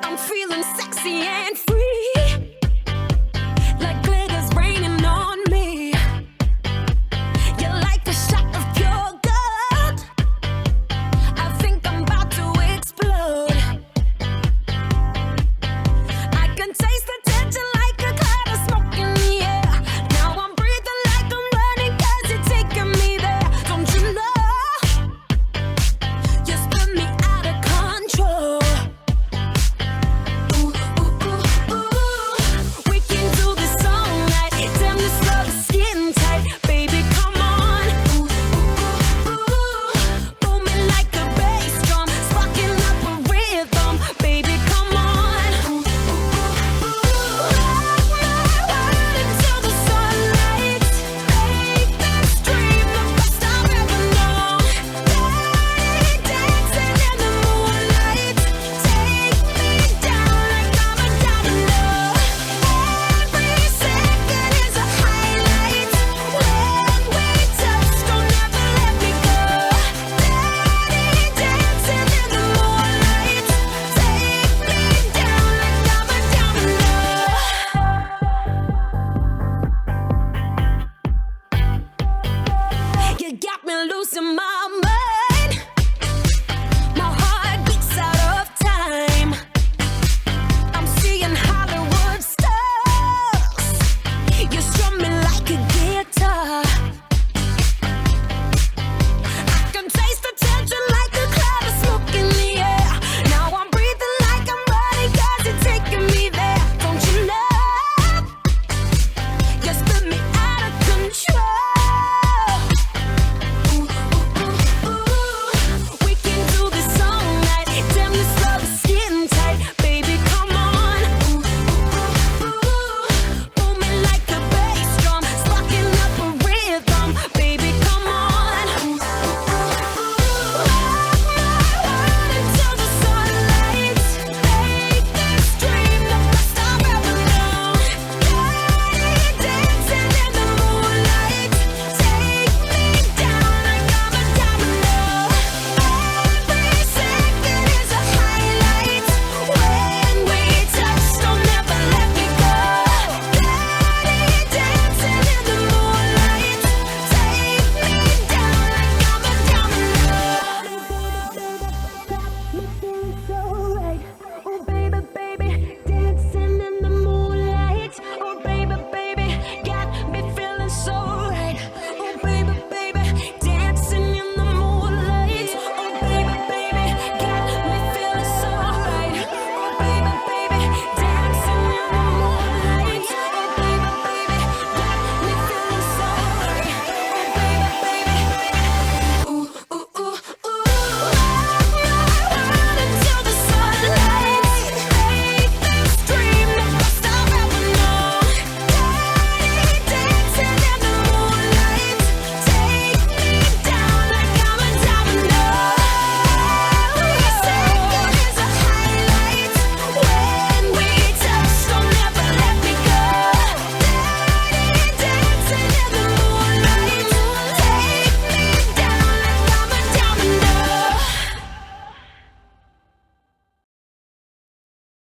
I'm feeling sexy and free, like glitter's raining on me. You're like a shot of pure gold. I think I'm about to explode. I can taste the tension like a cloud of smoke in the air. Now I'm breathing like I'm running 'cause you're taking me there. Don't you know? You spin me out of control. Ooh, ooh, ooh, ooh. We can do this all night. Damn, this love is getting tight. Baby, come on. Ooh, ooh, ooh, ooh. Booming like a bass drum, sparking up a rhythm. Baby, come on. Ooh, ooh, ooh, ooh. Rock my world until the sunlight. Make this dream the best I've ever known. Dirty dancing in the moonlight. Take me down like I'm a domino. Every second is a highlight. When we touch, don't ever let me go. Dirty dancing in the moonlight. Take me down like I'm a domino. You got me losing my